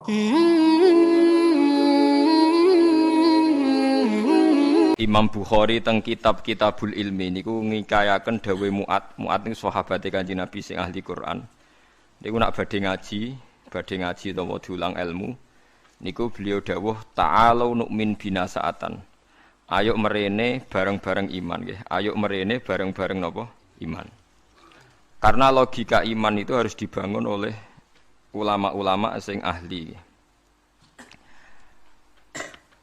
Imam Bukhari teng kitab Kitabul Ilmi niku ngikayaken dawuh Mu'ad niku sahabate Kanjeng Nabi sing ahli Quran. Niku nak badhe ngaji utawa diulang ilmu. Niku beliau dawuh ta'alu nu'min bina sa'atan. Ayo merene bareng-bareng iman nggih. Ayo merene bareng-bareng napa? Iman. Karena logika iman itu harus dibangun oleh ulama-ulama sing ahli.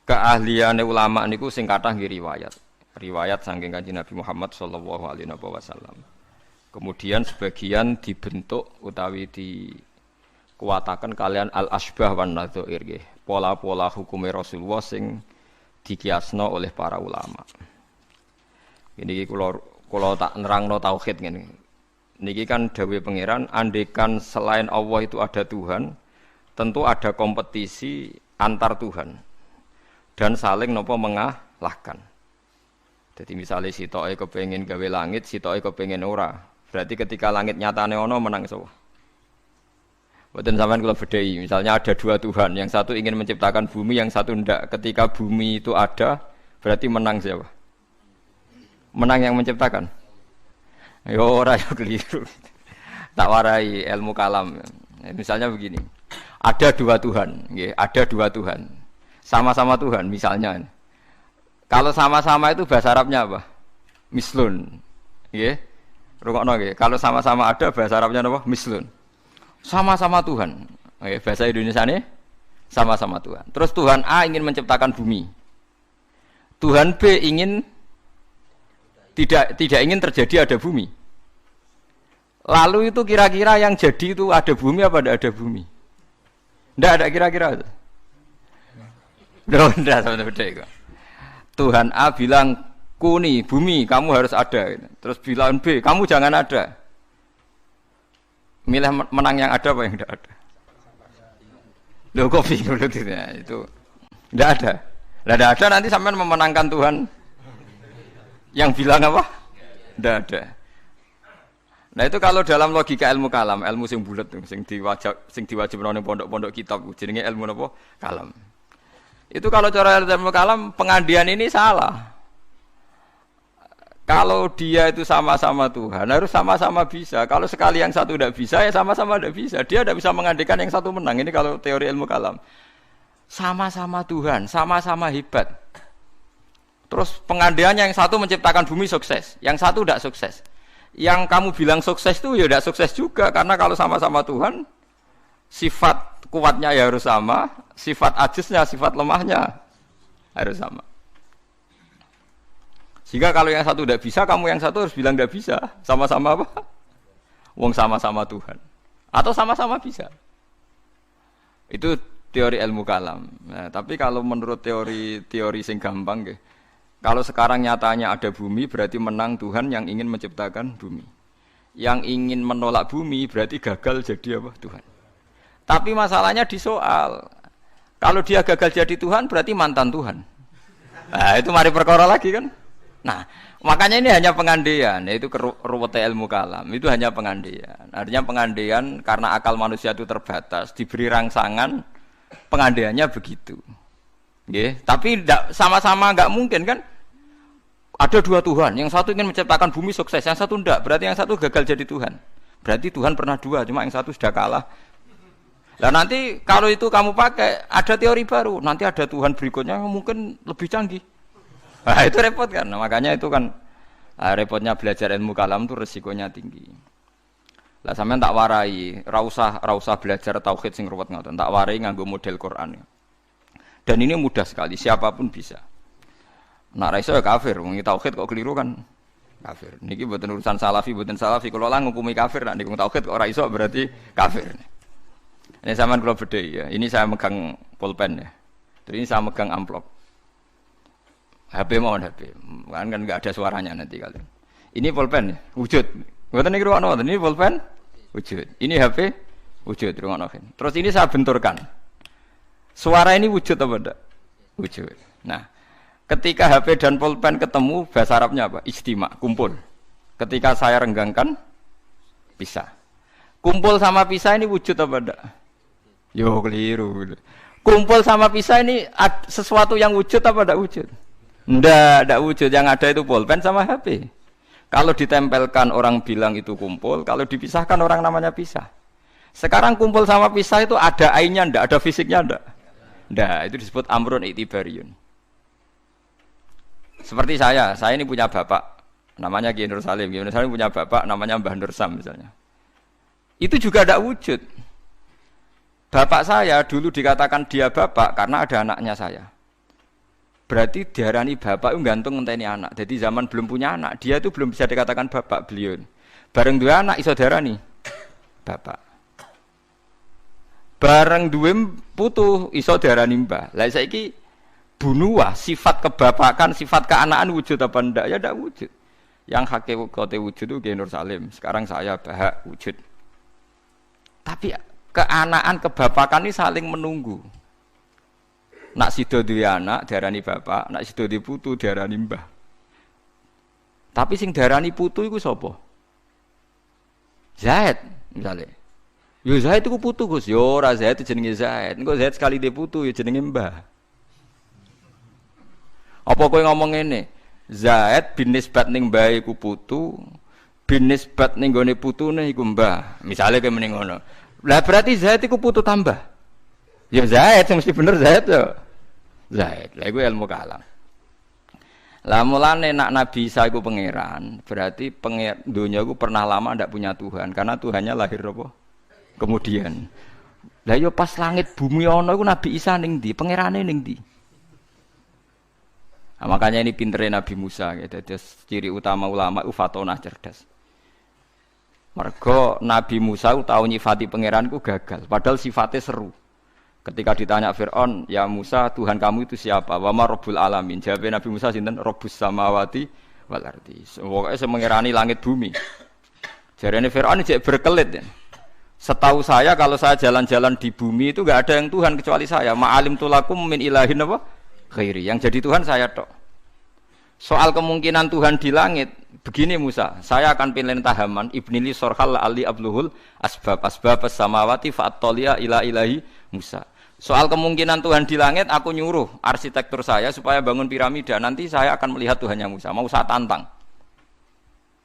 Keahliane ulama niku sing kathah nggih riwayat saking Kanjeng Nabi Muhammad sallallahu alaihi wasallam. Kemudian sebagian dibentuk utawi dikuataken kalian al-asbah wan nadzair nggih, pola-pola hukume Rasulullah sing dikiasno oleh para ulama. Ini kula tak nerangno tauhid ngene. Niki kan dawuh pangeran, andekan selain Allah itu ada Tuhan, tentu ada kompetisi antar Tuhan. Dan saling nopo mengalahkan. Jadi misalnya sitoke kepengin gawe langit, sitoke kepengin ora. Berarti ketika langit nyatane ono menang sapa? Mboten sampean kula bedhei. Misalnya ada dua Tuhan, yang satu ingin menciptakan bumi, yang satu ndak. Ketika bumi itu ada, berarti menang siapa? Menang yang menciptakan. Yo ora yo keliru. Tak warai ilmu kalam. Misalnya begini. Ada dua Tuhan, nggih, ada dua Tuhan. Sama-sama Tuhan misalnya. Kalau sama-sama itu bahasa Arabnya apa? Mislun. Nggih. Rungokno nggih. Kalau sama-sama ada bahasa Arabnya apa? Mislun. Sama-sama Tuhan. Nggih, bahasa Indonesiane sama-sama Tuhan. Terus Tuhan A ingin menciptakan bumi. Tuhan B ingin tidak ingin terjadi ada bumi. Lalu itu kira-kira yang jadi itu ada bumi apa tidak ada bumi? Tidak ada kira-kira itu. Ndak sama beda itu. Tuhan A bilang kuni bumi kamu harus ada. Terus bilang B kamu jangan ada. Milih menang yang ada apa yang tidak ada? Loh kok bingung itu? Tidak ada. Tidak ada nanti sampean memenangkan Tuhan. Yang bilang apa? Tidak ada. Nah itu kalau dalam logika ilmu kalam, ilmu sing bulet, sing diwajib nang pondok-pondok kitab, jenenge ilmu apa? Kalam. Itu kalau cara ilmu kalam pengandian ini salah. Kalau dia itu sama-sama Tuhan harus sama-sama bisa. Kalau sekali yang satu tidak bisa ya sama-sama tidak bisa. Dia tidak bisa mengandikan yang satu menang. Ini kalau teori ilmu kalam. Sama-sama Tuhan, sama-sama hebat. Terus pengandiannya yang satu menciptakan bumi sukses, yang satu tidak sukses. Yang kamu bilang sukses itu ya tidak sukses juga karena kalau sama-sama Tuhan sifat kuatnya ya harus sama, sifat ajiznya, sifat lemahnya harus sama. Sehingga kalau yang satu tidak bisa, kamu yang satu harus bilang tidak bisa. Sama-sama apa? Wong sama-sama Tuhan. Atau sama-sama bisa. Itu teori ilmu kalam. Nah, tapi kalau menurut teori sing gampang, kalau sekarang nyatanya ada bumi, berarti menang Tuhan yang ingin menciptakan bumi. Yang ingin menolak bumi, berarti gagal jadi apa? Tuhan. Tapi masalahnya di soal. Kalau dia gagal jadi Tuhan berarti mantan Tuhan. Nah, itu mari perkara lagi kan. Nah, makanya ini hanya pengandaian, yaitu ruwete ilmu kalam. Itu hanya pengandaian. Artinya pengandaian karena akal manusia itu terbatas, diberi rangsangan pengandaiannya begitu. Nggih, tapi sama-sama enggak mungkin kan. Ada dua Tuhan, yang satu ingin menciptakan bumi sukses, yang satu enggak. Berarti yang satu gagal jadi Tuhan. Berarti Tuhan pernah dua, cuma yang satu sudah kalah. Nah nanti kalau itu kamu pakai ada teori baru, nanti ada Tuhan berikutnya yang mungkin lebih canggih. Nah itu repot kan, nah, makanya itu kan repotnya belajar ilmu kalam itu resikonya tinggi. Lah sampean tak warai, ra usah belajar tauhid sing ruwet ngoten, tak warai nganggo model Quran. Dan ini mudah sekali, siapapun bisa. Nak ra iso ya kafir, wong tauhid kok keliru kan kafir. Niki mboten urusan salafi, kalau lah ngukumi kafir, nek niku tauhid kok ora iso berarti kafir. Ini sampean kula bedhei ya. Ini saya megang pulpen ya. Terus ini saya megang amplop. HP mohon HP. Kan enggak ada suaranya nanti kalian. Ini pulpen ya, wujud. Mboten niku ruwakno, ini pulpen wujud. Ini HP wujud ruwakno. Terus ini saya benturkan. Suara ini wujud apa enggak? Wujud. Nah, ketika HP dan pulpen ketemu bahasa Arabnya apa? Ijtima, kumpul. Ketika saya renggangkan pisah. Kumpul sama pisah ini wujud apa enggak? Yo keliru. Kumpul sama pisah ini sesuatu yang wujud apa tidak wujud? Tidak wujud. Yang ada itu pulpen sama HP. Kalau ditempelkan orang bilang itu kumpul, kalau dipisahkan orang namanya pisah. Sekarang kumpul sama pisah itu ada ainnya ndak, ada fisiknya ndak? Ndak, itu disebut amrun i'tibariyun. Seperti saya ini punya bapak namanya Kiai Nur Salim. Kiai Nur Salim punya bapak namanya Mbah Nur Sam misalnya. Itu juga ndak wujud. Bapak saya dulu dikatakan dia bapak karena ada anaknya saya. Berarti diarani bapak itu gantung ngenteni anak. Jadi zaman belum punya anak, dia itu belum bisa dikatakan bapak beliau. Bareng dua anak iso diarani bapak. Bareng duwe putu iso diarani mbah. Lah saiki bunuah sifat kebapakan, sifat keanakan wujud apa ndak? Ya ndak wujud. Yang hakikate wujud itu Kiai Nur Salim. Sekarang saya bahak wujud. Tapi keanaan kebapakan ini saling menunggu. Nak sido duwe anak diarani bapak, nak sido duwe putu diarani mbah. Tapi sing diarani putu iku sapa? Zaid misalnya. Yo Zaid iku putu Gus, yo ora Zaid jenenge Zaid. Engko Zaid sekali duwe putu yo jenenge mbah. Apa kowe ngomong ngene? Zaid bin nisbat ning mbah iku putu, bin nisbat ning gone putune iku mbah. Misale kowe mending ngono. Lah berarti Zaid iku putu tambah. Ya Zaid sing mesti bener Zaid yo. Zaid. Lah iku ilmu kalam. Lah mulane nak Nabi Isa iku pangeran, berarti dunya iku pernah lama ndak punya Tuhan karena Tuhannya lahir apa? Kemudian. Lah yo pas langit bumi ana iku Nabi Isa ning ndi? Pangerane ning ndi? Nah, makanya ini pintere Nabi Musa gitu. Ciri utama ulama itu fatonah cerdas. Mergo Nabi Musa tahu nyifati pangeran ku gagal, padahal sifatnya seru. Ketika ditanya Fir'aun, ya Musa, Tuhan kamu itu siapa? Wa ma Rabbul Alamin. Jawabnya Nabi Musa sinten? Rabbus samawati wal ardi. Pokoke sing mengerani langit bumi. Jarene Fir'aun jek berkelit ya. Setahu saya kalau saya jalan-jalan di bumi itu enggak ada yang Tuhan kecuali saya. Ma'alim tulakum min ilahin apa? Khairi. Yang jadi Tuhan saya tok. Soal kemungkinan Tuhan di langit, begini Musa, saya akan pilih tahaman ibnili sorhal ali abluhul asbab samawati fa'attolia ila ilahi Musa. Soal kemungkinan Tuhan di langit, aku nyuruh arsitektur saya supaya bangun piramida. Nanti saya akan melihat Tuhannya Musa. Mau saya tantang.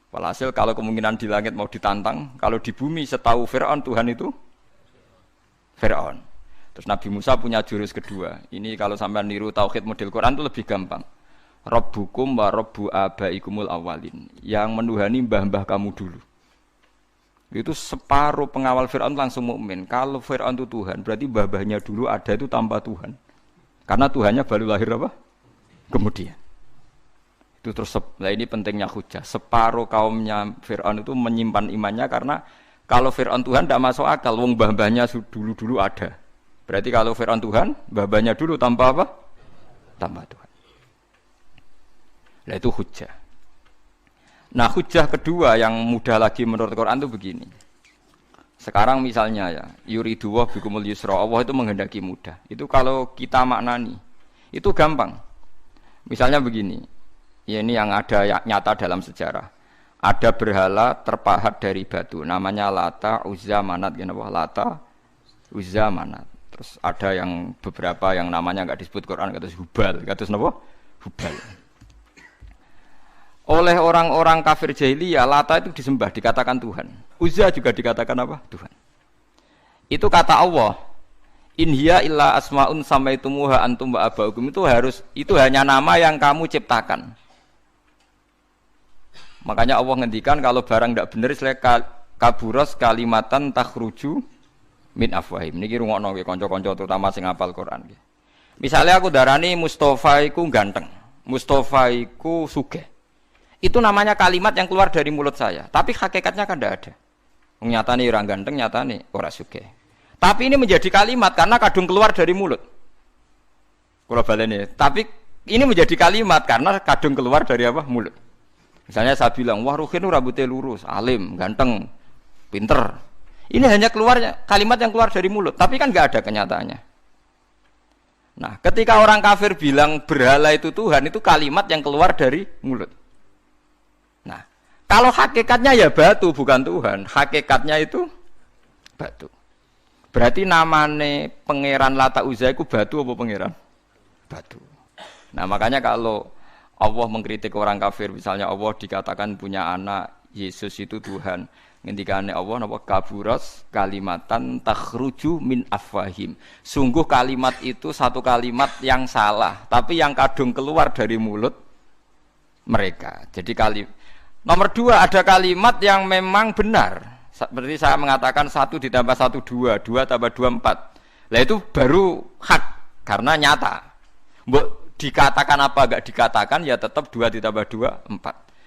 Walhasil kalau kemungkinan di langit mau ditantang, kalau di bumi setahu Fir'aun Tuhan itu Fir'aun. Terus Nabi Musa punya jurus kedua. Ini kalau sampai niru tauhid model Quran itu lebih gampang. Rabbukum wa rabbu abaikumul awalin. Yang menuhani mbah-mbah kamu dulu. Itu separuh pengawal Fir'aun langsung mukmin. Kalau Fir'aun itu Tuhan, berarti mbah-mbahnya dulu ada itu tanpa Tuhan. Karena Tuhannya baru lahir apa? Kemudian. Itu terus, nah ini pentingnya hujah. Separuh kaumnya Fir'aun itu menyimpan imannya karena kalau Fir'aun Tuhan tidak masuk akal. Wong mbah-mbahnya dulu-dulu ada. Berarti kalau Fir'aun Tuhan, mbah-mbahnya dulu tanpa apa? Tanpa Tuhan. Nah itu hujah. Nah hujah kedua yang mudah lagi menurut Quran itu begini. Sekarang misalnya ya, yuridu wa bikumul yusra, Allah itu menghendaki mudah. Itu kalau kita maknani, itu gampang. Misalnya begini, ya ini yang ada nyata dalam sejarah. Ada berhala terpahat dari batu, namanya Lata, Uzza, Manat, Lata, Uzza, Manat. Terus ada yang beberapa yang namanya enggak disebut Quran, kata Hubal, kata napa? Hubal. Oleh orang-orang kafir jahiliyah, Lata itu disembah, dikatakan Tuhan. Uzza juga dikatakan apa? Tuhan. Itu kata Allah, in hiya illa asmaun samaitumuha antum wa abaukum, itu hanya nama yang kamu ciptakan. Makanya Allah ngendikan kalau barang tidak benar kaburos kalimatan takhruju min afwahim. Niki rungokno nggih kanca-kanca terutama sing hafal Quran nggih. Misalnya aku darani Mustofa iku ganteng, Mustofa iku sugih. Itu namanya kalimat yang keluar dari mulut saya, tapi hakikatnya kan tidak ada. Nyatane orang ganteng, nyatane ora sugih. Tapi ini menjadi kalimat karena kadung keluar dari mulut. Kula baleni, tapi ini menjadi kalimat karena kadung keluar dari apa? Mulut. Misalnya saya bilang, wah Ruhin rambutnya lurus, alim, ganteng, pinter. Ini hanya keluarnya kalimat yang keluar dari mulut, tapi kan nggak ada kenyataannya. Nah, ketika orang kafir bilang berhala itu Tuhan, itu kalimat yang keluar dari mulut. Nah, kalau hakikatnya ya batu bukan Tuhan, hakikatnya itu batu. Berarti namane pangeran Lata Uzza iku batu apa pangeran? Batu. Nah, makanya kalau Allah mengkritik orang kafir, misalnya Allah dikatakan punya anak, Yesus itu Tuhan. Ngendikane Allah napa kaburas kalimatan takhruju min afwahim. Sungguh kalimat itu satu kalimat yang salah, tapi yang kadung keluar dari mulut mereka. Jadi nomor 2 ada kalimat yang memang benar. Seperti saya mengatakan 1 ditambah 1 2, 2 tambah 2 4. Lah itu baru hak karena nyata. Mbok dikatakan apa enggak dikatakan ya tetap 2 ditambah 2 4.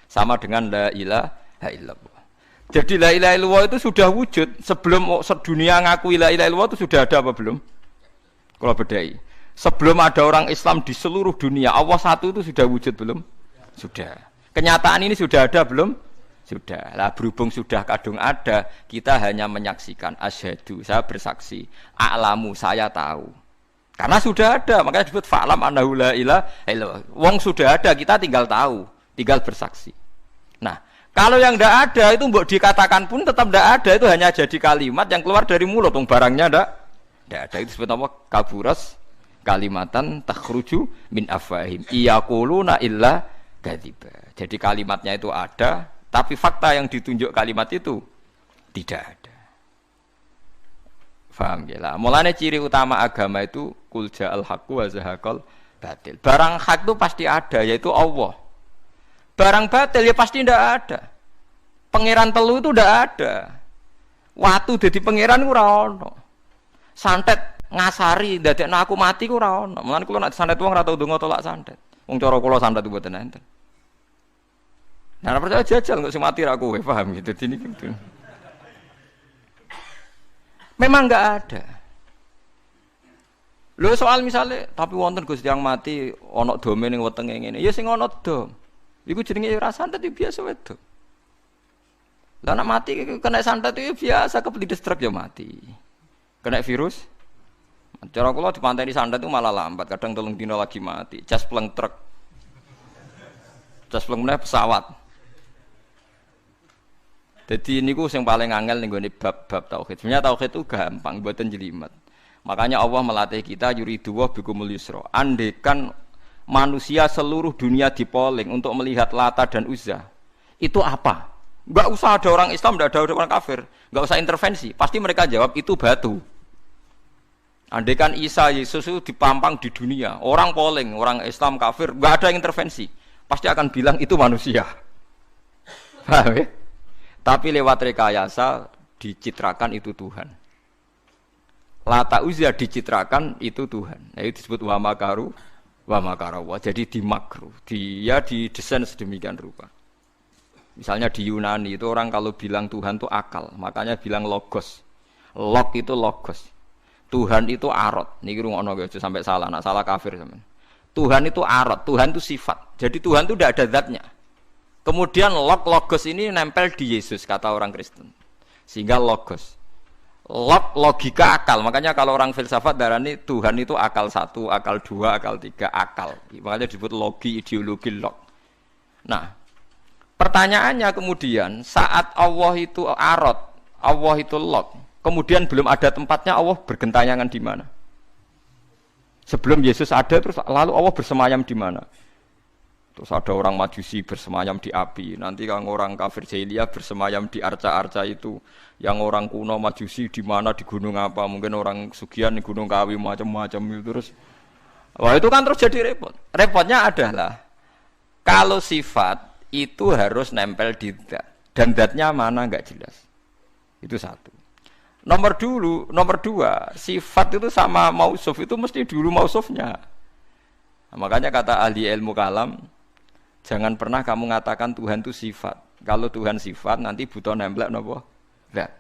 Sama dengan la ilaha illallah. Jadi la ilaha illallah itu sudah wujud sebelum sedunia ngakui la ilaha illallah itu sudah ada apa belum? Kalau bedai. Sebelum ada orang Islam di seluruh dunia, Allah satu itu sudah wujud belum? Sudah. Kenyataan ini sudah ada belum? Sudah. Lah berhubung sudah kadung ada, kita hanya menyaksikan asyhadu, saya bersaksi, a'lamu, saya tahu. Karena sudah ada, makanya disebut fa'lam annahu la ilaha illallah. Wong sudah ada, kita tinggal tahu, tinggal bersaksi. Nah, kalau yang tidak ada itu mbok dikatakan pun tetap tidak ada, itu hanya jadi kalimat yang keluar dari mulut, barangnya tidak ada. Itu disebut apa? Kaburas kalimatan takhruju min afwahim iyaquluna illa kadziba. Jadi kalimatnya itu ada, tapi fakta yang ditunjuk kalimat itu tidak ada. Faham ya lah. Mulane ciri utama agama itu qul ja'al haqqu wa zahaqal batil. Barang hak itu pasti ada, yaitu Allah. Barang batil ya pasti tidak ada. Pangeran telu itu tidak ada. Watu jadi pangeran itu ora ono. Santet ngasari dadekno aku mati ku ora ono. Mulane kula nek santet wong ora tau ndonga tolak santet. Wong cara kula santet mboten enten. Nah, percaya jajal enggak sing mati ra kowe, paham gitu. Dini gitu. Memang enggak ada. Lho soal misalnya tapi wonten Gusti yang mati ana dome ning wetenge ngene. Ya sing ana dom. Iku jenenge ora santet biasa wedok. Lah nek mati kena santet itu biasa kepelides truk ya mati. Kena virus. Cara kula dipanteni santet itu malah lambat, kadang 3 dina lagi mati. Jas pleng truk. Jas pleng meneh pesawat. Jadi niku sing paling angel ning gone bab-bab tauhid. Sebenarnya tauhid itu gampang, mboten jelimet. Makanya Allah melatih kita yuridu wa bikumul yusra. Andekan manusia seluruh dunia dipoling untuk melihat Lata dan Uzza, itu apa? Enggak usah ada orang Islam, enggak ada orang kafir, enggak usah intervensi, pasti mereka jawab itu batu. Andaikan Isa Yesus itu dipampang di dunia, orang poling, orang Islam kafir, enggak ada yang intervensi, pasti akan bilang itu manusia. Paham ya? Tapi lewat rekayasa dicitrakan itu Tuhan. Lata Uzza dicitrakan itu Tuhan. Nah, itu disebut wa makaru wa makarawa. Jadi dimakruh, dia didesain sedemikian rupa. Misalnya di Yunani itu orang kalau bilang Tuhan itu akal, makanya bilang logos. Log itu logos. Tuhan itu arot. Niki rungokno aja sampai salah, nak salah kafir sampean. Tuhan itu arot, Tuhan itu sifat. Jadi Tuhan itu tidak ada zatnya. Kemudian logos ini nempel di Yesus kata orang Kristen. Sehingga logos. Logika akal, makanya kalau orang filsafat darani Tuhan itu akal 1, akal 2, akal 3, akal. Makanya disebut logi, ideologi log. Nah, pertanyaannya kemudian saat Allah itu arot, Allah itu log, kemudian belum ada tempatnya, Allah bergentayangan di mana? Sebelum Yesus ada terus lalu Allah bersemayam di mana? Terus ada orang Majusi bersemayam di api. Nanti kan orang kafir jahiliyah bersemayam di arca-arca itu. Yang orang kuno Majusi di mana, di gunung apa? Mungkin orang Sugian di Gunung Kawi macam-macam itu terus. Wah, itu kan terus jadi repot. Repotnya adalah kalau sifat itu harus nempel di zat. Dan zatnya mana enggak jelas. Itu satu. Nomor 2, sifat itu sama mausuf itu mesti dulu mausufnya. Nah, makanya kata ahli ilmu kalam, jangan pernah kamu mengatakan Tuhan itu sifat. Kalau Tuhan sifat nanti butuh nempel napa? Zat.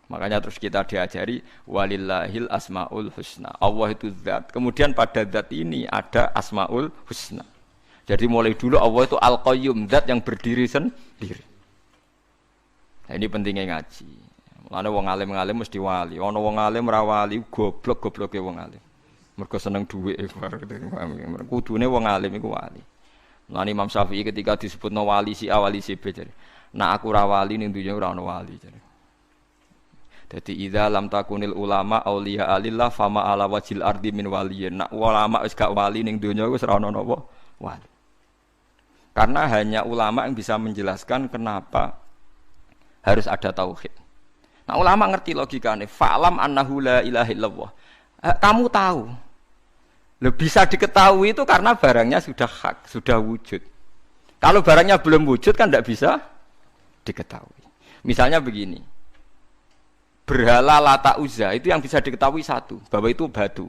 Makanya terus kita diajari walillahil asmaul husna. Allah itu zat. Kemudian pada zat ini ada asmaul husna. Jadi mulai dulu Allah itu al-qayyum, zat yang berdiri sendiri. Nah, ini pentingnya ngaji. Mulane wong alim-alim mesti wali. Ana wong alim ra wali, goblok-gobloke wong alim. Mergo seneng dhuwit kudune wong alim iku wali. Mulane Imam Syafi'i ketika disebutno wali si A wali si B jare. Nah aku ra wali ning dunya ora ana wali jare. Jadi idza lam takunil ulama auliya alillah fama ala wajil ardi min waliyin. Nak ulama wis gak wali ning donya wis ora ono napa wali. Karena hanya ulama yang bisa menjelaskan kenapa harus ada tauhid. Nah, ulama ngerti logikane. Fa'lam annahu la ilaha illallah. Kamu tahu. Bisa diketahui itu karena barangnya sudah hak, sudah wujud. Kalau barangnya belum wujud kan tidak bisa diketahui. Misalnya begini. Berhala Lata Uzza itu yang bisa diketahui satu, bahwa itu batu.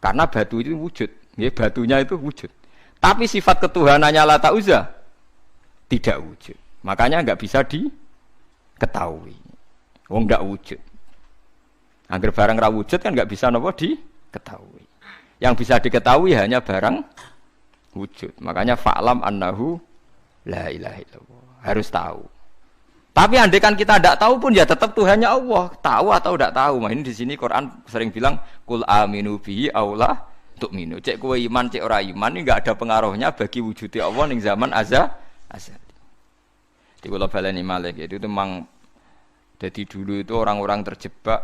Karena batu itu wujud, ya, batunya itu wujud. Tapi sifat ketuhanannya Lata Uzza tidak wujud. Makanya enggak bisa diketahui. Wong enggak wujud. Angger barang ra wujud kan enggak bisa napa diketahui. Yang bisa diketahui hanya barang wujud. Makanya fa'lam annahu la ilaha illallah. Harus tahu. Tapi andai kan kita tidak tahu pun ya tetap Tuhannya Allah. Tahu atau tidak tahu. Nah, ini di sini Quran sering bilang kul aminu bihi aula tu'minu. Cek kowe iman, cek ora iman ini enggak ada pengaruhnya bagi wujudnya Allah ning zaman azali. Di kula baleni malih itu memang jadi dulu itu orang-orang terjebak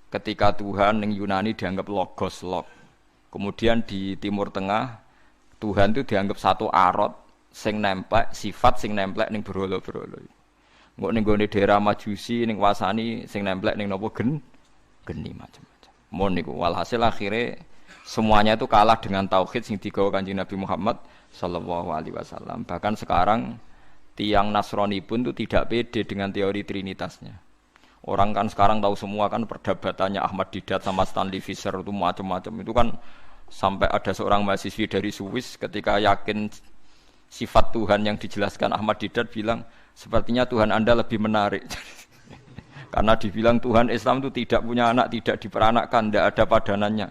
ketika Tuhan ning Yunani dianggap logos log. Kemudian di Timur Tengah Tuhan itu dianggap satu arot sing nemplek, sifat sing nemplek ning berhala-berhala. Engko ning gone daerah Majusi ning wasani sing nemplek ning napa geni macam-macam. Mon niku walhasil akhire semuanya itu kalah dengan tauhid sing digawa Kanjeng Nabi Muhammad sallallahu alaihi wasallam. Bahkan sekarang tiang Nasrani pun itu tidak pede dengan teori trinitasnya. Orang kan sekarang tahu semua kan perdebatannya Ahmad Didat sama Stanley Fischer itu macam-macam. Itu kan sampai ada seorang mahasiswi dari Swiss ketika yakin sifat Tuhan yang dijelaskan Ahmad Didat bilang sepertinya Tuhan Anda lebih menarik. Karena dibilang Tuhan Islam itu tidak punya anak, tidak diperanakkan, tidak ada padanannya.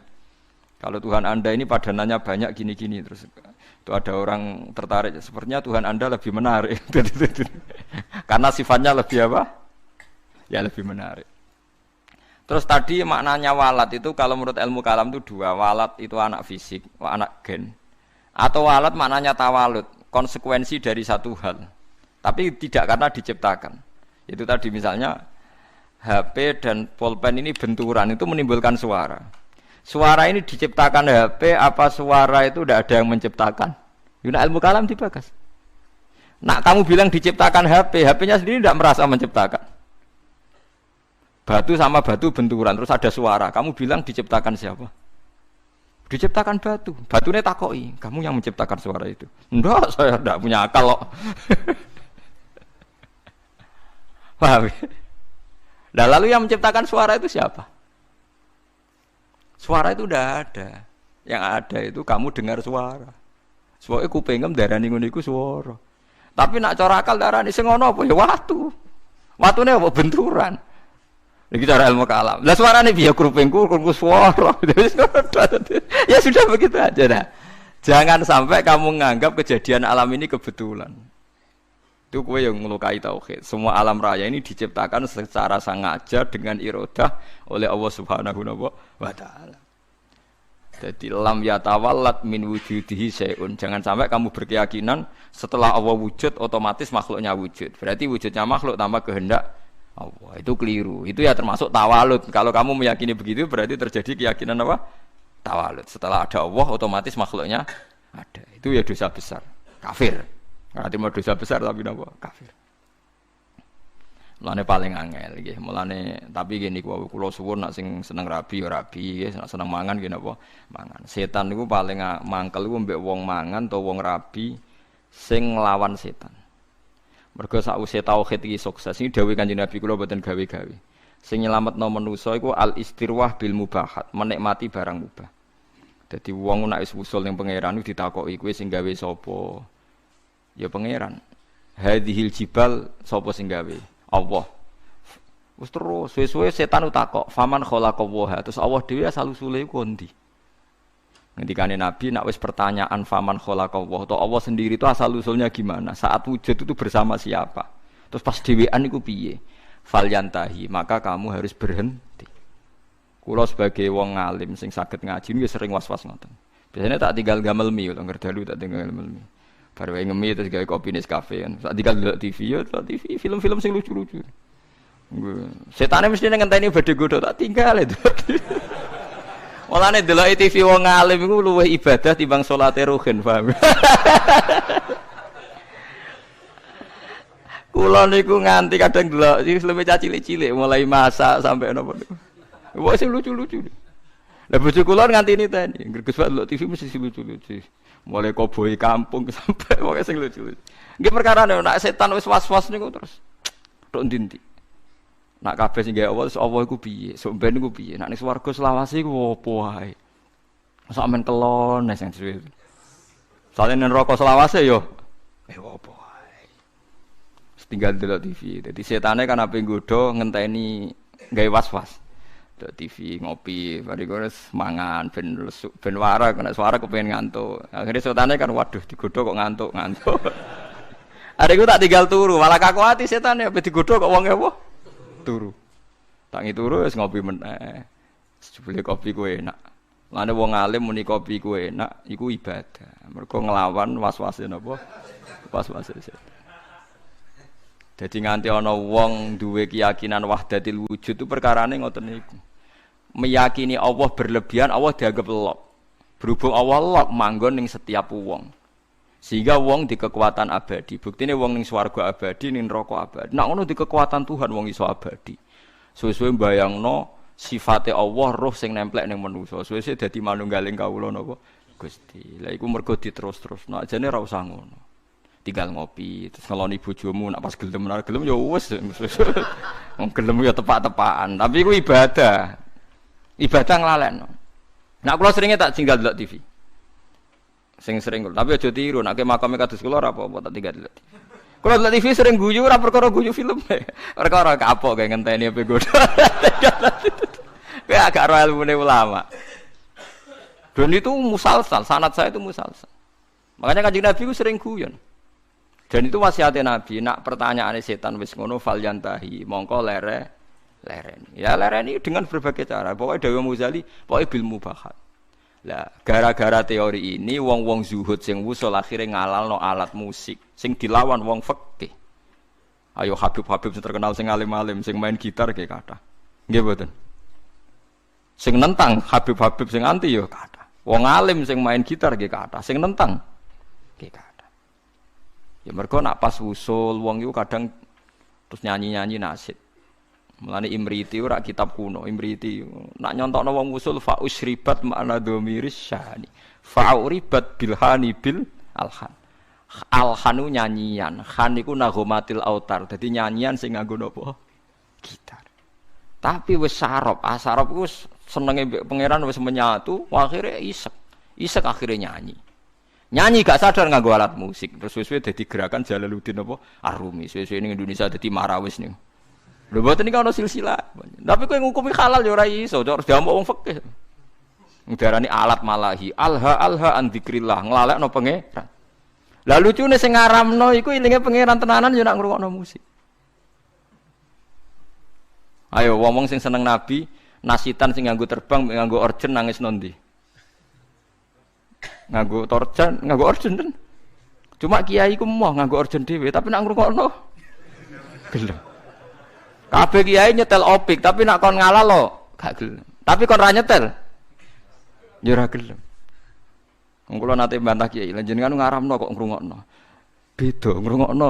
Kalau Tuhan Anda ini padanannya banyak gini-gini terus itu ada orang tertarik. Sepertinya Tuhan Anda lebih menarik. Karena sifatnya lebih apa? Ya lebih menarik. Terus tadi maknanya walat itu kalau menurut ilmu kalam itu dua. Walat itu anak fisik, anak gen. Atau walat maknanya tawalud, konsekuensi dari satu hal. Tapi tidak karena diciptakan. Itu tadi misalnya HP dan pulpen ini benturan itu menimbulkan suara. Suara ini diciptakan HP apa suara itu tidak ada yang menciptakan? Yuna ilmu kalam dibagas. Nak kamu bilang diciptakan HP, HP-nya sendiri tidak merasa menciptakan. Batu sama batu benturan terus ada suara. Kamu bilang diciptakan siapa? Diciptakan batu. Batunya takoi, kamu yang menciptakan suara itu. Enggak, saya tidak punya akal kok. Paham? Nah, lalu yang menciptakan suara itu siapa? Suara itu udah ada. Yang ada itu kamu dengar suara. Soale kupingem darani ngono iku swara. Tapi nak cara akal darani sing ngono apa ya watu. Watune apa benturan. Iki cara ilmu kalam. Lah suarane piye kupingku swara. Ya sudah begitu aja dah. Jangan sampai kamu menganggap kejadian alam ini kebetulan. Itu kowe yang melukai tauhid. Semua alam raya ini diciptakan secara sengaja dengan iradah oleh Allah Subhanahu wa taala. Jadi lam yatawallat min wujudihi syai'un. Jangan sampai kamu berkeyakinan setelah Allah wujud otomatis makhluknya wujud. Berarti wujudnya makhluk tanpa kehendak Allah. Itu keliru. Itu ya termasuk tawalud. Kalau kamu meyakini begitu berarti terjadi keyakinan apa? Tawalud. Setelah ada Allah otomatis makhluknya ada. Itu ya dosa besar. Kafir. Berarti mau dosa besar tapi napa? Kafir. Mulane paling angel nggih. Mulane tapi gini kula suwun nak sing seneng rabi ya rabi, nak seneng mangan nggih napa? Mangan. Setan niku paling mangkel iku mbek wong mangan utawa wong rabi sing nglawan setan. Mergo sakwise tauhid iki sukses iki dawuh Kanjeng Nabi kula mboten gawe-gawe. Sing nyelametno manusa iku al istirwah bil mubahat, menikmati barang mubah. Dadi wong nek wis usul ning pangeran iku ditakoki kowe sing gawe sapa? Ya pangeran. Hadhil jibal sapa sing gawe? Allah. Wis terus suwe-suwe setan utakok, faman khalaqallaha. Terus Allah dhewe asal-usule iku ndi? Ngendikane Nabi nak wis pertanyaan faman khalaqallahu, atau Allah sendiri itu asal-usulnya gimana? Saat wujud itu bersama siapa? Terus pas dhewean iku piye? Falyantahi, maka kamu harus berhenti. Kula sebagai wong ngalim sing saged ngaji niku sering was-was ngoten. Biasanya tak tinggal gamelmi, lho ngerdalu tak tinggal gamelmi. Baru ngemi terus gawe kopi Nescafe kan. Tak tinggal delok TV ya, TV film-film sing lucu-lucu. Setane mesti ngenteni badhe godho tak tinggal itu. Mulane delok TV wong alim iku luwih ibadah timbang salate ruhin, paham? Kula niku nganti kadang delok iki luwih cilik-cilik mulai masak sampai napa niku. Wah sing lucu-lucu. Lah bojo kula nganti niteni, Gus Pak delok TV mesti lucu-lucu. Mulai koboi kampung sampai pokoke sing lucu-lucu. Nggih perkarane nek setan wis was-was niku terus tok ndi-ndi. Nak kabeh sing gawe Allah iku piye? Sok ben iku piye? Nak ning swarga selawase iku opo wae? Sak men kelon sing suwe. Soale ning neraka selawase yo opo wae. Tinggal delok TV. Dadi setane kan ape nggodho ngenteni gawe was-was. Delok TV, ngopi, bariku wis mangan ben warak, nek suara kepengin ngantuk. Akhire setane kan waduh digodho kok ngantuk. Areku tak tinggal turu, malah kaku ati setane ape digodho kok wonge apa? Turu. Tangi turu wis ngopi meneh. Jebule kopi ku enak. Lane wong alim muni kopi ku enak iku ibadah. Mergo nglawan was-wase napa? Was-wase setan. Dadi nganti ana wong duwe keyakinan wahdatil wujud itu perkarane ngoten niku. Meyakini Allah berlebihan, Allah dianggap lok. Berhubung Allah lok manggon ning setiap wong. Sehingga wong di kekuatan abadi. Buktine wong ning swarga abadi, ning neraka abadi. Nek ngono di kekuatan Tuhan wong iso abadi. Suwe-suwe mbayangno sifate Allah roh sing nemplek ning manusa. Suwe-suwe dadi manunggaling kawula napa Gusti. Lah iku mergo diterus-terusno. Ajane ora usah ngono. Tinggal ngopi, terus ngeloni bojomu nak pas gelem ya wis. Wong gelem ya tepak-tepakan, tapi iku ibadah. Ibadah nglalekno. Nek kula seringe tak tinggal delok TV. Sing sering kula, tapi aja tiru, nek makame kados kula ora apa-apa tak tinggal delok TV. Kula delok TV sering guyu ora perkara guyu film. Perkara kapok kae ngenteni ape godho. Kayak agak ro ilmune ulama. Dan itu musalsal, sanad saya itu musalsal. Makanya Kanjeng Nabi ku sering guyon. Dan itu wasiatnya Nabi, nak pertanyaane setan wis ngono fal yantahi, mongko lereni. Ya lereni dengan berbagai cara. Pokoknya Dewa Muzali, pokoknya bil mubahat. Lah, gara-gara teori ini wong-wong zuhud sing wusul akhire ngalalno alat musik sing dilawan wong fikih. Ayo Habib-habib sing terkenal sing alim-alim sing main gitar nggih kathah. Nggih mboten. Sing nentang Habib-habib sing anti yo kathah. Wong alim sing main gitar nggih kathah, sing nentang nggih kathah. Ya mergo nak pas usul wong iku kadang terus nyanyi-nyanyi nasyid. Mulane Imriti ora kitab kuno, Imriti nak nyontokno wong usul fa usribat makna dhamiris syani. Fa uribat bilhani bil alhan. Alhanu nyanyian, khan iku nagomatil autar. Dadi nyanyian sing nganggo napa? Gitar. Tapi wis sarop, asarop iku senenge mbek pangeran wis menyatu, akhire isek. Isek akhire nyanyi. Nyanyi gak sadar nganggo alat musik terus suwe-suwe dadi gerakan Jalaluddin apa Arumi suwe-suwe ning Indonesia dadi marawis ning lho mboten iki ana silsilah tapi kowe ngukumi halal ya ora iso harus diamuk wong fikih ndarani alat malahi alha an dzikrillah nglalekno pangeran lah lucune sing ngaramno iku ilinge pangeran tenanan ya nak ngrungokno musik ayo wong sing seneng nabi nasitan sing nganggo terbang nganggo orjen nangis nondi nganggo torjan, nganggo orjen kan. Cuma kiai ku moh nganggo orjen dhewe, tapi nak ngrungokno gelem. Kabeh kiai nyetel opik, tapi nak kon ngalah lo gak gelem. Tapi kon ra nyetel ya ora gelem. Wong kula nate mbantah kiai, lha jenengan ngaramno kok ngrungokno. Beda ngrungokno.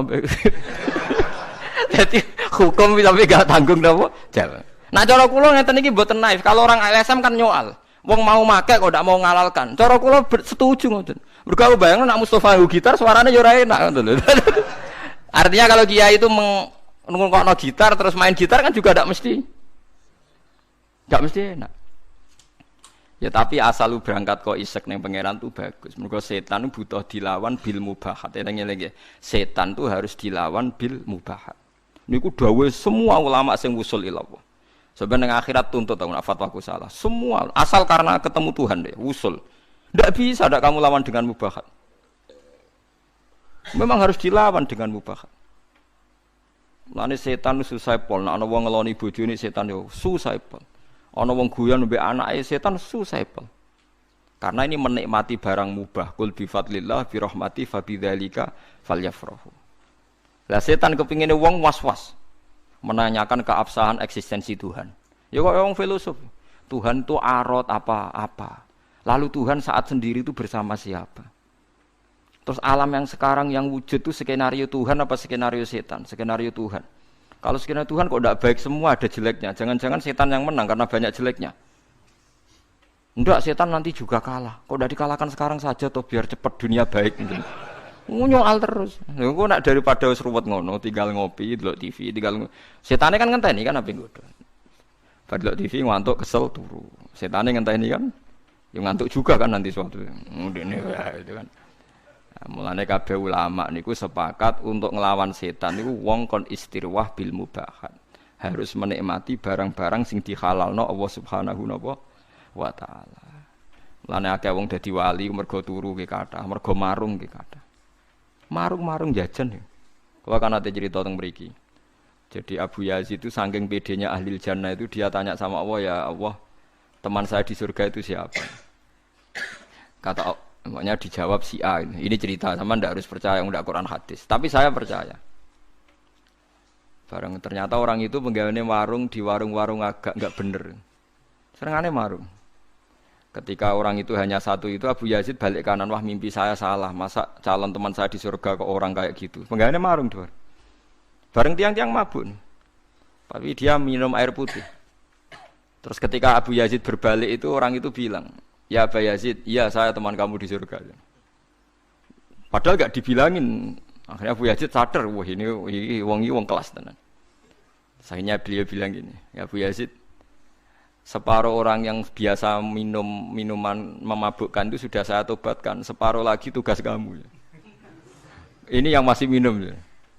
Dadi hukum tapi gak tanggung napa? Jalan. Nah cara kula ngeten iki mboten naif. Kalau orang LSM kan nyoal. Wong mau make kok ndak mau ngalalkan. Cara kula setuju ngoten. Mergo aku bayangno nak Mustofa nggo gitar suarane yo ora enak ngoten lho. Artinya kalau kiai itu ngrungokno gitar terus main gitar kan juga ndak mesti enak. Ya tapi asal lu berangkat kok isek ning pangeran tuh bagus. Mergo setan butuh dilawan bil mubahat. Eling-eling setan tuh harus dilawan bil mubahat. Niku dawuh semua ulama sing wusul ilallah. Sebenarnya akhirat tuntut tahu fatwaku salah. Semua asal karena ketemu Tuhan deh, usul. Tidak bisa ada kamu lawan dengan mubahat. Memang harus dilawan dengan mubahat. Lani setan susah pol. Nah, ana wong ngeloni bojone setan yo susah pol. Ana wong guyon mbek anake setan susah pol. Karena ini menikmati barang mubah. Qul bi fadlillah bi rahmati fa bidzalika falyafrahu. Lah setan kepingine wong was-was. menanyakan keabsahan eksistensi Tuhan. Ya kok orang filosof. Tuhan itu arot apa-apa. Lalu Tuhan saat sendiri itu bersama siapa? Terus alam yang sekarang yang wujud itu skenario Tuhan apa skenario setan? Skenario Tuhan. Kalau skenario Tuhan kok tidak baik semua, ada jeleknya. Jangan-jangan setan yang menang karena banyak jeleknya. Enggak, setan nanti juga kalah. Kok udah dikalahkan sekarang saja toh biar cepat dunia baik. Nyoal terus. Engko nak daripada wis ruwet ngono, tinggal ngopi, delok TV, setane kan ngenteni kan ape nggodho. Bar delok TV ngantuk kesel turu. Setane ngenteni kan ya ngantuk juga kan nanti suatu. Ngene ya itu kan. Mulane kabeh ulama niku sepakat untuk ngelawan setan niku wong kon istirwah bil mubahat. Harus menikmati barang-barang sing dihalalno Allah Subhanahu wa taala. Mulane akeh wong dadi wali mergo turu ki kathah, mergo marung ki kathah. Marung-marung jajan ya. Kalau kan ada cerita tentang mriki. Jadi Abu Yazid itu saking pedenya ahli jannah itu dia tanya sama Allah, ya Allah, teman saya di surga itu siapa? Kata makanya dijawab si A. Ini cerita, sama ndak harus percaya ndak Quran hadis. Tapi saya percaya. Barang ternyata orang itu penggaweane warung di warung-warung agak enggak bener. Serengane marung. Ketika orang itu hanya satu itu Abu Yazid balik kanan, wah mimpi saya salah. Masa calon teman saya di surga kok orang kayak gitu. Penggaweane marung dua. Bareng tiang-tiang mabuk. Tapi dia minum air putih. Terus ketika Abu Yazid berbalik itu orang itu bilang, ya Abu Yazid, iya saya teman kamu di surga. Padahal gak dibilangin. Akhirnya Abu Yazid sadar, wah ini wong kelas tenan. Akhirnya beliau bilang gini, ya Abu Yazid, separuh orang yang biasa minum minuman memabukkan itu sudah saya tobatkan, separuh lagi tugas kamu. Ini yang masih minum.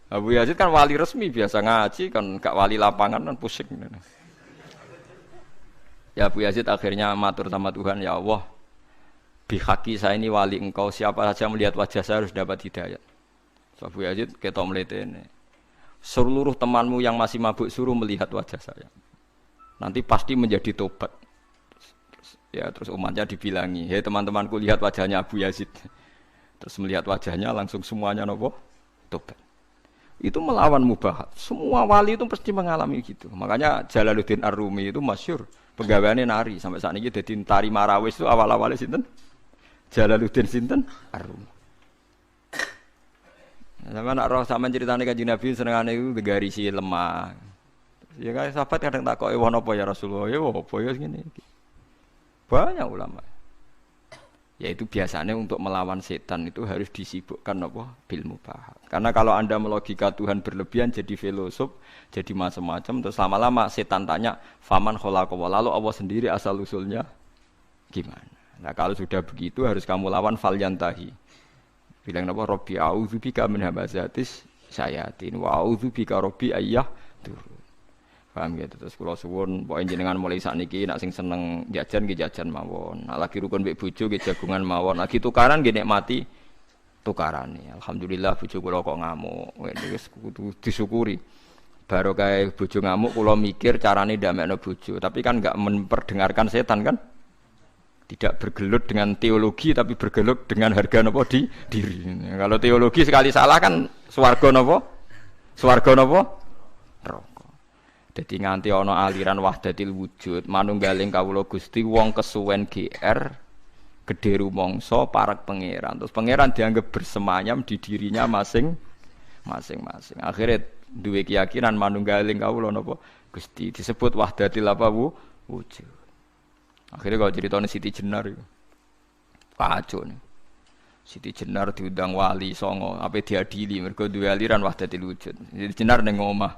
Abu Yazid kan wali resmi, biasa ngaji, kan gak wali lapangan kan pusing. Ya Abu Yazid akhirnya matur sama Tuhan, ya Allah, bihaki saya ini wali engkau, siapa saja melihat wajah saya harus dapat hidayat. So, Abu Yazid ketok mletene. Seluruh temanmu yang masih mabuk suruh melihat wajah saya. Nanti pasti menjadi tobat. Terus umatnya dibilangi, hei teman-temanku lihat wajahnya Abu Yazid. Terus melihat wajahnya langsung semuanya nopo tobat. Itu melawan mubahat. Semua wali itu pasti mengalami gitu. Makanya Jalaluddin Ar-Rumi itu masyhur. Pegawainya nari sampai saat ini jadi tari marawis itu awal-awalnya sinten Jalaluddin sinten Ar-Rumi. Sama nak roh sama ceritanya Kanjeng Nabi senengane itu garisi lemah. Ya kan sahabat kadang takoki wong apa ya Rasulullah, ya apa ya ngene iki. Banyak ulama. Yaitu biasanya untuk melawan setan itu harus disibukkan apa bil mubahat. Karena kalau Anda melogika Tuhan berlebihan jadi filosof, jadi macam-macam, terus lama-lama setan tanya, "Faman khalaqa?" Lalu Allah sendiri asal usulnya gimana? Nah, kalau sudah begitu harus kamu lawan falyantahi. Bilang apa? Rabbi a'udzubika min hamazatis syayatin wa a'udzubika rabbi ayyah turun. Paham gitu. Terus kula suwun pokoke jenengan mulai sakniki nek sing seneng jajan nggih jajan mawon. Nek lagi rukun mbek bojo nggih jagungan mawon. Lagi tukaran nggih nikmati tukarane. Alhamdulillah bojo kula kok ngamuk. Wis kudu disyukuri. Barokah bojo ngamuk kula mikir carane ndamekno bojo, tapi kan enggak memperdengarkan setan kan? Tidak bergelut dengan teologi tapi bergelut dengan harga napa di diri. Kalau teologi sekali salah kan swarga napa? Swarga napa? Neraka. Dadi nganti ana aliran wahdatil wujud, manunggaling kawula Gusti wong kesuwen GR gedhe rumangsa parek pangeran. Terus pangeran dianggap bersemayam di dirinya masing-masing. Akhirnya duwe keyakinan manunggaling kawula napa Gusti disebut wahdatil apa wujud. Akhirnya kalau ceritanya Siti Jenar itu kacau nih. Siti Jenar diundang wali songo, apa diadili mergo duwe aliran wahdatil wujud. Siti Jenar ning omah.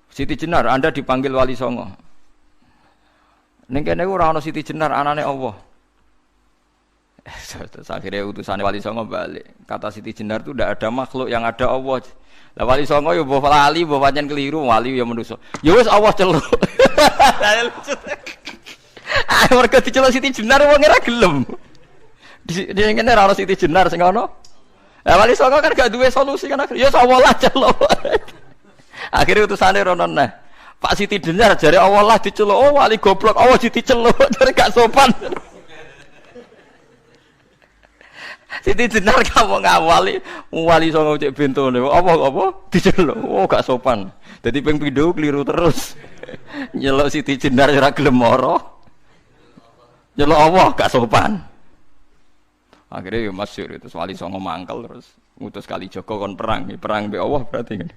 Siti Jenar, Anda dipanggil wali songo. Ning kene ora ana Siti Jenar anane Allah. Terus akhirnya utusan wali songo balik. Kata Siti Jenar itu tidak ada makhluk yang ada Allah. Lah wali songo yo mbok lali, mbok pancen keliru, wali yo manusa. Ya wis Allah celuk. Mereka diceluk Siti Jenar wong ora gelem. Dia ngene ora ono Siti Jenar sing ono. Lah wali songo kan gak duwe solusi kan. Ya Allah lah celuk. Akhire utusane rono nah. Pak Siti Jenar jare Allah lah diceluk. Oh wali goblok, Allah diceluk. Jare gak sopan. Siti Jenar kamu ngawali wali songo cek bentone. Apa diceluk. Oh gak sopan. Dadi ping pindho keliru terus. Nyeluk Siti Jenar ora gelem mara. Nyeluk Allah gak sopan. Akhirnya ya masyhur itu wali songo mangkel terus ngutus Kalijaga kon perang mbek Allah berarti kan.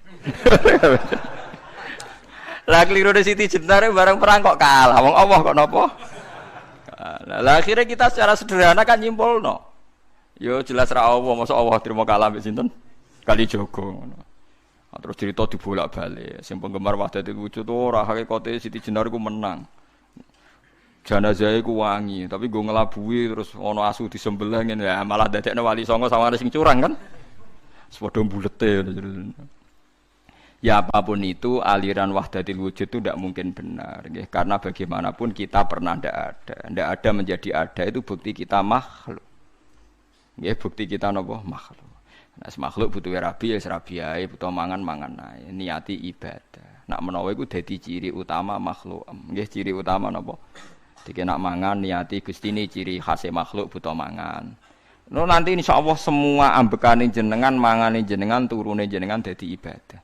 Lah keliru de Siti Jenar bareng perang kok kalah. Wong Allah kok napa? Lah akhirnya kita secara sederhana kan nyimpulno. Yo jelas ra Allah, masa Allah terima kalah mbek sinten? Kalijaga ngono. Terus cerita dibolak-balik. Sing penggemar Wahdatul Wujud ora hakikate Siti Jenar iku menang. Jenazah iku wangi, tapi gue ngelabui terus ono asu disembelih ngene ya malah dadekne wali songo sama sing curang kan. Sepodo bulete. Ya apapun itu aliran Wahdatul Wujud itu tidak mungkin benar, ya. Karena bagaimanapun kita pernah tidak ada menjadi ada itu bukti kita makhluk, ya bukti kita nopo makhluk. Nah makhluk butuh rabi ya rabi ae, butuh mangan ae, niati ibadah. Nak menawa iku dadi ciri utama makhluk, nggih ciri utama nopo? Dike nak mangan niati Gusti ini ciri khas makhluk butuh mangan. No nanti insyaallah semua ambekane jenengan, mangane jenengan, turune jenengan dadi ibadah.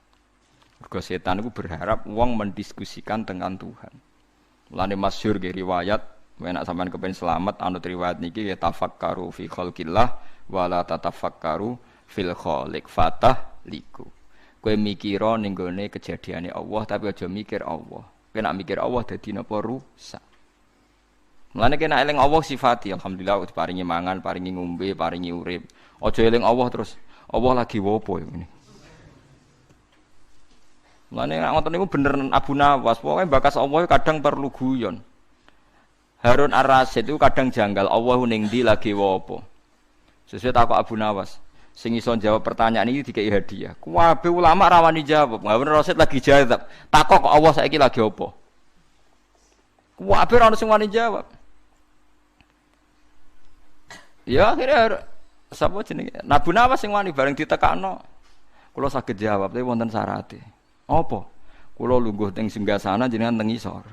Mergo setan itu berharap wong mendiskusikan dengan Tuhan. Mulane masyhur ge riwayat, nek sampean kepen selamat anut riwayat niki ya tafakkaru fi khalqillah wa la tatafakkaru fil khaliq fatah liku. Kowe mikira ning gone kejadiane Allah tapi aja mikir Allah. Kowe nak mikir Allah dadi napa rusak. Mulane kena eling Allah sifati, alhamdulillah diparingi mangan, paringi ngombe, paringi urip. Aja eling Allah terus Allah lagi wopo ngene. Mulane nek ngoten niku bener Abu Nawas, pokoke bakas Allah kadang perlu guyon. Harun Ar-Rasyid itu kadang janggal Allah ning ndi lagi wopo. Sesuai takok Abu Nawas, sing iso jawab pertanyaan ini dikai hadiah. Kabeh ulama rawani jawab. Harun Ar-Rasyid lagi jawab. Takok kok Allah saiki lagi opo? Kabeh ora ono sing wani jawab. Ya akhirnya sapa jenenge? Abu Nawas sing wani bareng ditekakno. Kula saged jawab tapi wonten syarate. Apa? Kula lungguh teng singgasana jenengan teng isor.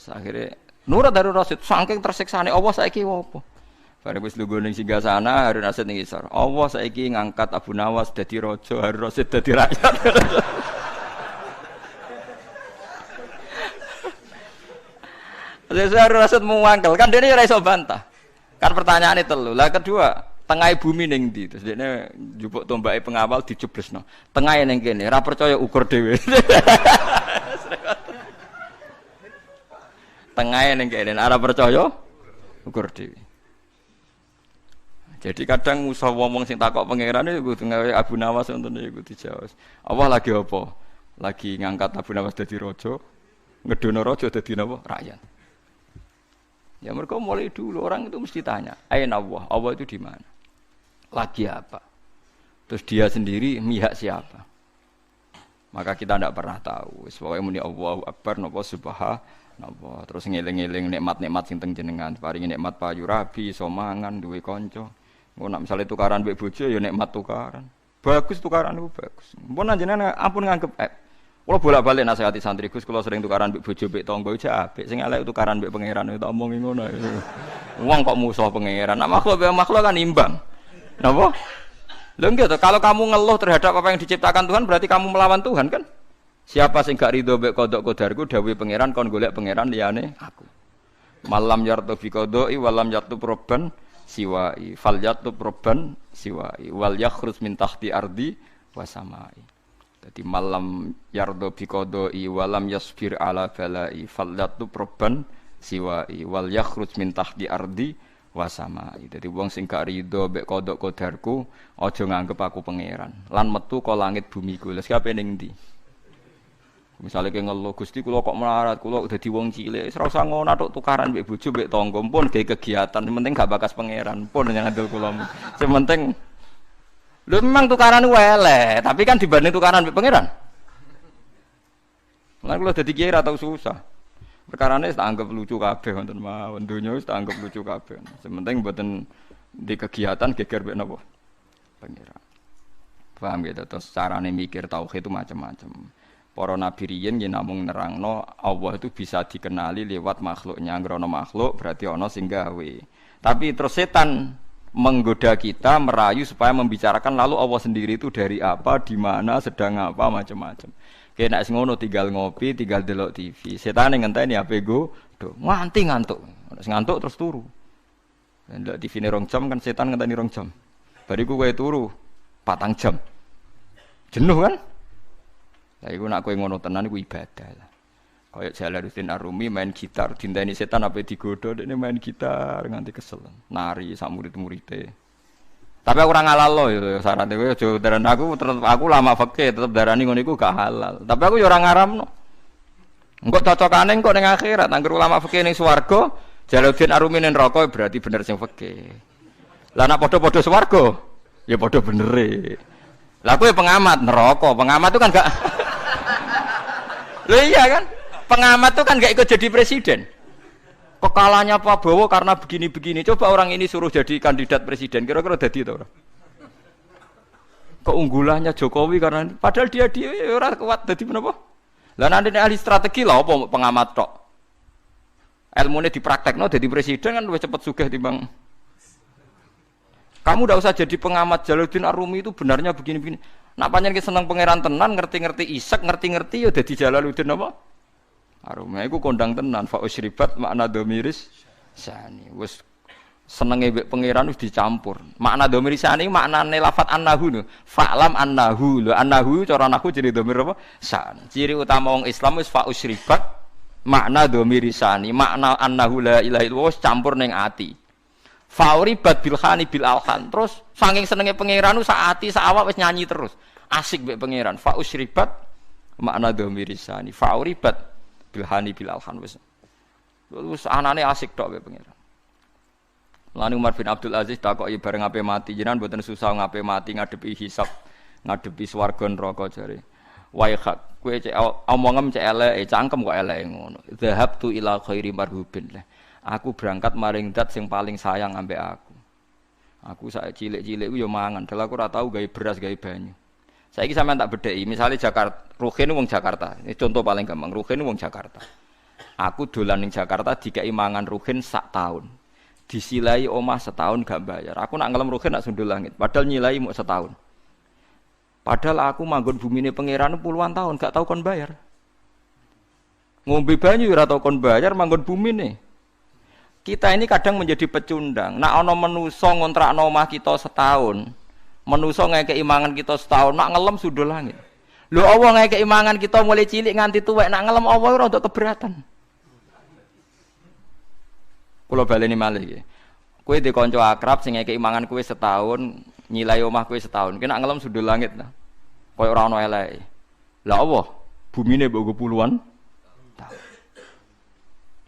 Akhire Nurut Harun Rasyid saking tersiksane Allah saiki opo? Bareng wis lungguh ning singgasana Harun Rasyid ning isor. Allah saiki ngangkat Abu Nawas dadi raja, Harun Rasyid dadi rakyat. Harun Rasyid mewangkel, kan dia ora iso bantah. Kan pertanyaane telu. Lah kedua, tengah bumi ning ndi? Terus dene njupuk tombake pengawal dijeblesno. Tengahe ning kene, ora percaya ukur dhewe. Tengahe ning kene, ora percaya ukur dhewe. Jadi kadang musuh wong sing takok pangeran iku ngawe Abu Nawas ngoten iku dijawab. Allah lagi apa? Lagi ngangkat Abu Nawas dadi raja, ngedono raja dadi napa? Rakyat. Ya mereka mulai dulu orang itu mesti tanya, aina Allah, Allah itu di mana? Lagi apa? Terus dia sendiri mihak siapa? Maka kita tidak pernah tahu. Pokoknya muni Allahu Akbar, napa subhanallah. Terus ngeling-eling nikmat-nikmat sing teng jenengan, paringi nikmat payu rabi, iso mangan, duwe kanca. Engko nek misale tukaran mbek bojo ya nikmat tukaran. Bagus tukaran itu bagus. Mpun jenengan ampun nganggep kalau bolak-balik nasihati santri Gus, kalau sering tukaran mbek bojo mbek tangga aja apik. Sing elek tukaran mbek pangeran itu omongi ngono. Wong kok musuh pangeran. Nah, makhluk kan imbang. Napa? Lho nggih to, kalau kamu ngeluh terhadap apa yang diciptakan Tuhan berarti kamu melawan Tuhan kan? Siapa sing gak rido mbek qada qadarku dawuhe pangeran kon golek pangeran liyane aku. Malam yartu fi qada'i walam yartu robban siwai. Fal yartu robban siwai wal yakhruj min tahti ardi wasamai. Jadi malam yardo biqadai walam yasbir ala balai fallatu proban siwai wal yakhruj min tahti ardi wasamai. Jadi wong sing gak rido mbek kodok kodarku aja nganggep aku pangeran lan metu ka langit bumi ku. Lha siapa ning ndi? Misale ke ngeluh Gusti kula kok melarat, kula dadi wong cilik, wis ora usah ngono tok tukaran mbek bojo mbek tangga pun gawe kegiatan, penting gak bakas pangeran pun nyandel kula. Sing penting lho memang tukaran elek, tapi kan dibanding tukaran mbek pangeran. Lah kula dadi kiai ra tau susah. Perkarane tak anggap lucu kabeh wonten mawon, donya wis tak anggap lucu kabeh. Sementing mboten di kegiatan geger mbek napa? Pangeran. Paham gitu, terus carane mikir tauhid itu macam-macam. para nabi riyen nggih namung nerangno Allah itu bisa dikenali lewat makhluknya. Ngrono makhluk berarti ana sing gawe. Tapi terus setan menggoda kita, merayu supaya membicarakan lalu Allah sendiri itu dari apa, di mana, sedang apa, macam-macam. Kayak nek ngono tinggal ngopi, tinggal delok TV. Setan ngenteni HP go, nganti ngantuk. Nek ngantuk terus turu. Ndelok TV ne 2 jam kan setan ngenteni 2 jam. Bariku kowe turu 4 jam. Jenuh kan? Lah iku nek kowe ngono tenan iku ibadah lah. Kayak Jalaluddin Ar-Rumi main gitar, dinteni setan ape digodho dekne main gitar nganti kesel. Nari sak murid-muride. Tapi aku ora ngalalo ya syarat kowe aja darani aku lama fikih tetep darani ngono iku gak halal. Tapi aku ya ora ngaramno. Engko cocokane engko ning akhirat angger ulama fikih ning swarga, Jalaluddin Ar-Rumi ning neraka berarti bener sing fikih. Lah nek padha-padha swarga ya padha benere. Lah kowe pengamat neraka, pengamat itu kan gak Lho iya kan? Pengamat itu kan gak ikut jadi presiden. Kekalahannya Pak Prabowo karena begini-begini. Coba orang ini suruh jadi kandidat presiden, kira-kira jadi itu orang. Keunggulannya Jokowi karena padahal dia orang kuat jadi menapa? Lah nanti ahli strategi lah apa pengamat tok. Ilmune dipraktekno jadi presiden kan lebih cepat sugih timbang. Kamu tidak usah jadi pengamat. Jalaluddin Ar-Rumi itu benarnya begini-begini. Nak panjang kita senang pangeran tenan, ngerti-ngerti Isak, ngerti-ngerti ya jadi Jalaluddin apa? Ar-Rumi itu kondang tenan. Fa usribat makna domiris sani. Wes senenge mbek pangeran wis dicampur. Makna domiris sani maknane lafat annahu lho. Fa'lam annahu lho. Annahu cara nahwu jadi domir apa? San. Ciri utama wong Islam wis fa usribat makna domiris sani. Makna annahu la ilaha illallah wis campur ning ati. Fauribat bilhani bil alhan. Terus saking senenge pangeran sak ati sak awak wis nyanyi terus. Asik mbek pangeran. Fa usribat makna domiris sani. Fauribat bilhani bil alhan wis anane asik tok wae pangeran. Lan Umar bin Abdul Aziz takoki bareng ape mati jenengan mboten susah ngape mati ngadepi hisab ngadepi swarga neraka jare. Wae hak kowe cek omongem cek eleke cangkem kok eleke ngono. Zahabtu ila khairi marhubin lah. Aku berangkat maring zat sing paling sayang ambek aku. Aku sak cilik-cilik ku yo mangan, dal aku ora tau gawe beras gawe banyu. Saiki sampean tak bedheki, misale Jakarta, Ruhin wong Jakarta. Ini contoh paling gampang, Ruhin wong Jakarta. Aku dolan ning Jakarta dikai mangan Ruhin sak tahun. Disilai omah setahun gak bayar. Aku nak ngelem Ruhin nak sundul langit, padahal nyilai mau setahun. Padahal aku manggon bumine pangeran puluhan tahun gak tau kon bayar. Ngombe banyu ora tau kon bayar manggon bumine. Kita ini kadang menjadi pecundang. Nak ana manusa ngontrakno omah kita setahun. Manusa ngekeki mangan kita setahun, nak ngelem sundul langit. Lho Allah ngekeki mangan kita mulai cilik nganti tuwek, nak ngelem Allah ora untuk keberatan. Kula baleni malih iki. Kowe di kanca akrab sing ngekeki mangan kowe setahun, nyilai omah kowe setahun. Ki nak ngelem sundul langit nah. Kaya ora ana eleke. Lah Allah, bumine mbok puluhan tahun.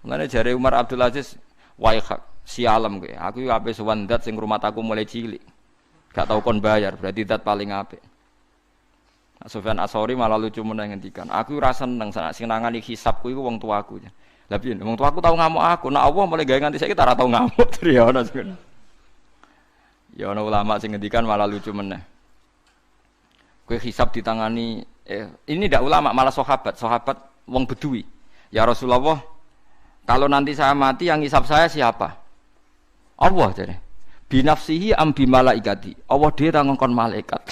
Mulane jare Umar Abdul Aziz, "Wae si alam kowe. Aku iki ape sowan zat sing ngrumat aku mulai cilik. Gak tau kon bayar, berarti zat paling apik." Sufyan Ats-Tsauri malah lucu meneh ngendikan, "Aku ora seneng sing nangani hisabku iku wong tuaku." Lah piye? Wong tuaku tau ngamuk aku, nek Allah mulai gawe nganti saiki ora tau ngamuk. Ya ana sing. Ya ana ulama sing ngendikan malah lucu meneh. Kowe hisab ditangani ini ndak ulama malah sahabat wong Bedui. Ya Rasulullah, kalau nanti saya mati yang hisab saya siapa? Allah jare. Binafsihi am bi malaikati. Allah dhewe ta ngongkon malaikat.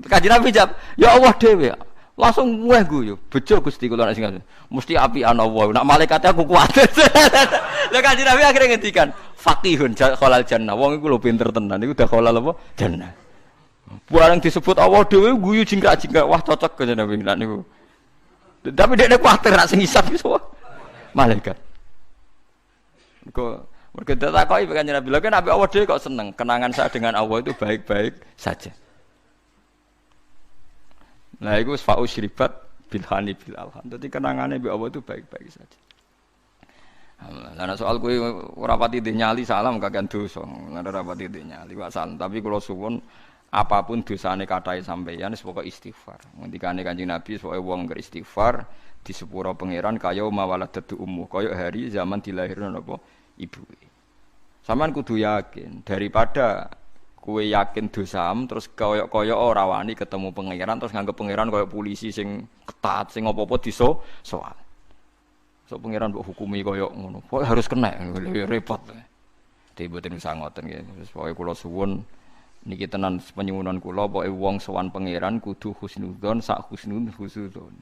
Kanjeng Nabi jawab, "Ya Allah dhewe." Langsung weh guyu. Bejo Gusti kula nek sing mesti apian Allah. Nek malaikate aku kuwatir. Lah Kanjeng Nabi akhire ngendikan, "Faqihun khalal jannah." Wong iku lho pinter tenan. Iku udah khalal apa? Jannah. Barang disebut Allah dhewe guyu jingkrak-jingkrak. Wah cocok Kanjeng Nabi nek niku. Tapi dekne kuwatir nek sing hisab iso malaikat. Mereka takoki Kanjeng Nabi, lha Nabi Allah dhewe kok seneng. Kenangan saya dengan Allah itu baik-baik saja. Nah, iku fa usribat bil hani bil alhan. Dadi kenangane mbek Allah itu baik-baik saja. Lah soal kowe ora pati nyali salam kakean dosa. Ora pati nyali wa salam, tapi kula suwun apapun dosane kathah sampeyan wis pokoke istighfar. Ngendikane Kanjeng Nabi pokoke wong beristighfar di sepura pangeran kaya mawaladatu ummu, kaya hari zaman dilahirno napa ibuke. Sampeyan kudu yakin daripada Kue yakin dosam terus koyok-koyok ora wani ketemu pangeran terus nganggep pangeran koyok polisi sing ketat sing apa-apa soal. So pangeran mbok hukumi koyok ngono. Pokoke harus kena repot. Mboten usah ngoten nggih. Terus pokoke kula suwun niki tenan penyuwunan kula pokoke wong sowan pangeran kudu husnudzon sak husnudzon.